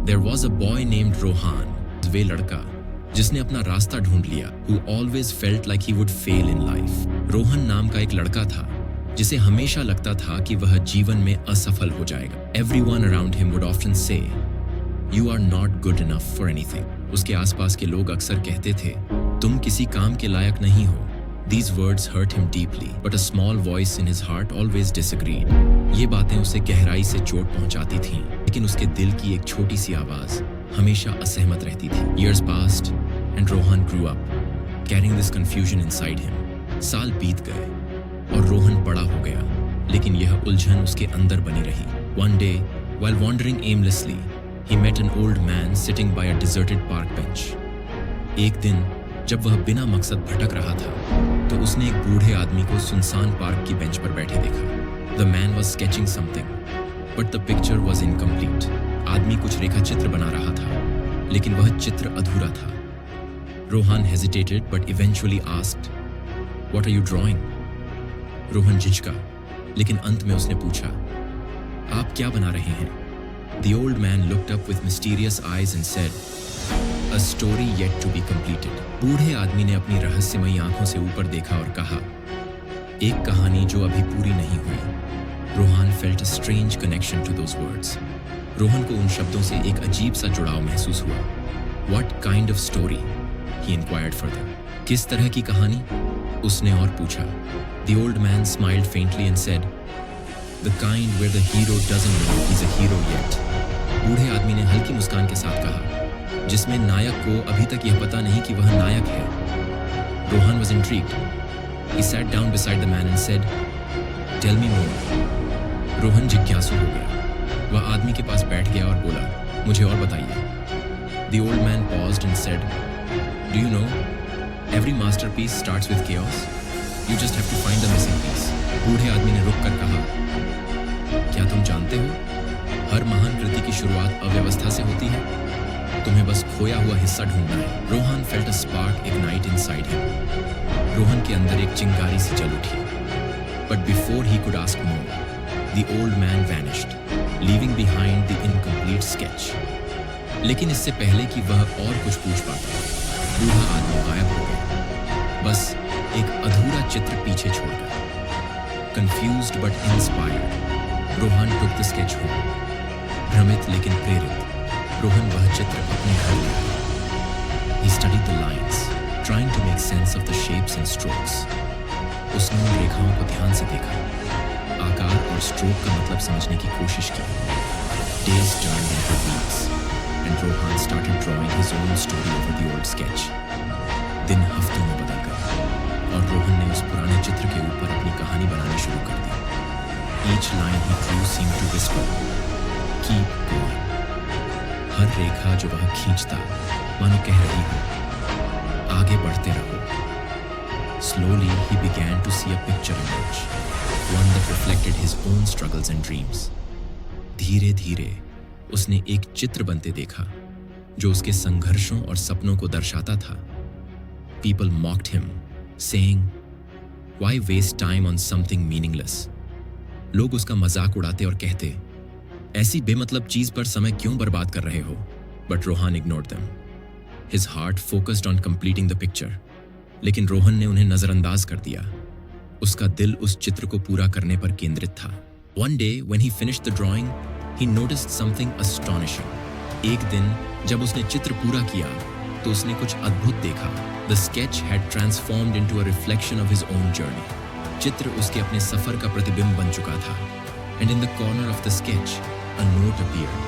There was a boy named Rohan, वे लड़का जिसने अपना रास्ता ढूंढ लिया, who always felt like he would fail in life. Rohan नाम का एक लड़का था जिसे हमेशा लगता था कि वह जीवन में असफल हो जाएगा. Everyone around him would often say, "You are not good enough for anything." उसके आसपास के लोग अक्सर कहते थे, तुम किसी काम के लायक नहीं हो. These words hurt him deeply, but a small voice in his heart always disagreed. ये बातें उसे गहराई से चोट पहुंचाती थीं, लेकिन उसके दिल की एक छोटी सी आवाज हमेशा असहमत रहती थी. Years passed, and Rohan grew up, carrying this confusion inside him. साल बीत गए और रोहन बड़ा हो गया, लेकिन यह उलझन उसके अंदर बनी रही. One day, while wandering aimlessly, he met an old man sitting by a deserted park bench. एक दिन जब वह बिना मकसद भटक रहा था, तो उसने एक बूढ़े आदमी को सुनसान पार्क की बेंच पर बैठे देखा. The man was sketching something, but the picture was incomplete. आदमी कुछ रेखाचित्र बना रहा था, लेकिन वह चित्र अधूरा था. Rohan hesitated, but eventually asked, "What are you drawing?" Rohan झिझका, लेकिन अंत में उसने पूछा, आप क्या बना रहे हैं? The old man looked up with mysterious eyes and said, "A story yet to be completed." बूढ़े आदमी ने अपनी रहस्यमयी आंखों से ऊपर देखा और कहा, एक कहानी जो अभी पूरी नहीं हुई. Rohan felt a strange connection to those words. Rohan को उन शब्दों से एक अजीब सा जुड़ाव महसूस हुआ. What kind of story? He inquired further. किस तरह की कहानी? उसने और पूछा. The old man smiled faintly and said, "The kind where the hero doesn't know he's a hero yet." बूढ़े आदमी ने हल्की मुस्कान के साथ कहा, जिसमें नायक को अभी तक यह पता नहीं कि वह नायक है. Rohan was intrigued. He sat down beside the man and said, "Tell me more." Rohan जिज्ञासु हो गया. वह आदमी के पास बैठ गया और बोला, मुझे और बताइए. The old man paused and said, "Do you know, every masterpiece starts with chaos. You just have to find the missing piece." बूढ़े आदमी ने रुक कर कहा, क्या तुम जानते हो, हर महान कृति की शुरुआत अव्यवस्था से होती है. तुम्हें बस खोया हुआ हिस्सा ढूंढना है. Rohan felt a spark ignite inside him. Rohan के अंदर एक चिंगारी सी जल उठी. But before he could ask more, the old man vanished, leaving behind the incomplete sketch. लेकिन इससे पहले कि वह और कुछ पूछ पाता, बूढ़ा आदमी गायब हो गया, बस एक अधूरा चित्र पीछे छोड़कर. Confused but inspired, Rohan took the sketch home. भ्रमित लेकिन प्रेरित, रोहन वह चित्र अपने घर ले आया. He studied the lines, trying to make sense of the shapes and strokes. उसने उन रेखाओं को ध्यान से देखा, आकार और स्ट्रोक का मतलब समझने की कोशिश की. Days turned into weeks, and Rohan started drawing his own story over the old sketch. दिन हफ्तों में बदल गए, और रोहन ने उस पुराने चित्र के ऊपर अपनी कहानी बनानी शुरू कर दी. Each line he drew seemed to whisper, "Keep going." हर रेखा जो वह खींचता, मानो कह रही हो, आगे बढ़ते रहो. Slowly he began to see a picture emerge, one that reflected his own struggles and dreams. धीरे धीरे उसने एक चित्र बनते देखा, जो उसके संघर्षों और सपनों को दर्शाता था. People mocked him, saying, "Why waste time on something meaningless?" लोग उसका मजाक उड़ाते और कहते, ऐसी बेमतलब चीज पर समय क्यों बर्बाद कर रहे हो? But Rohan ignored them. His heart focused on completing the picture. लेकिन रोहन ने उन्हें नजरअंदाज कर दिया. उसका दिल उस चित्र को पूरा करने पर केंद्रित था. One day, when he finished the drawing, he noticed something astonishing. एक दिन जब उसने चित्र पूरा किया, तो उसने कुछ अद्भुत देखा. The sketch had transformed into a reflection of his own journey. चित्र उसके अपने सफर का प्रतिबिंब बन चुका था. And in the corner of the sketch, a note appeared.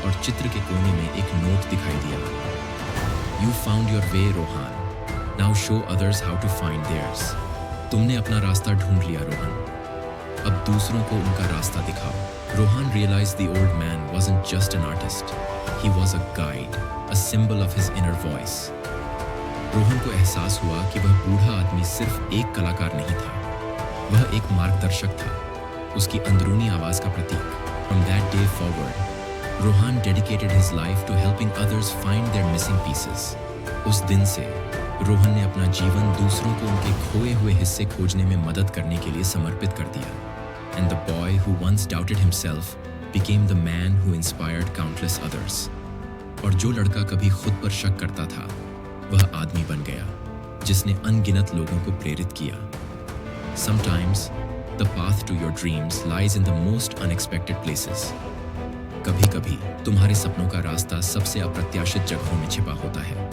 और चित्र के कोने में एक नोट दिखाई दिया. You found your way, Rohan. Now show others how to find theirs. तुमने अपना रास्ता ढूंढ लिया, रोहन. अब दूसरों को उनका रास्ता दिखाओ. Rohan realized the old man wasn't just an artist. He was a guide, a symbol of his inner voice. Rohan को एहसास हुआ कि वह बूढ़ा आदमी सिर्फ एक कलाकार नहीं था, वह एक मार्गदर्शक था, उसकी अंदरूनी आवाज का प्रतीक. From that day forward, Rohan dedicated his life to helping others find their missing pieces. उस दिन से रोहन ने अपना जीवन दूसरों को उनके खोए हुए हिस्से खोजने में मदद करने के लिए समर्पित कर दिया. And the boy who once doubted himself became the man who inspired countless others. और जो लड़का कभी खुद पर शक करता था वह आदमी बन गया जिसने अनगिनत लोगों को प्रेरित किया। Sometimes the path to your dreams lies in the most unexpected places. कभी-कभी तुम्हारे सपनों का रास्ता सबसे अप्रत्याशित जगहों में छिपा होता है।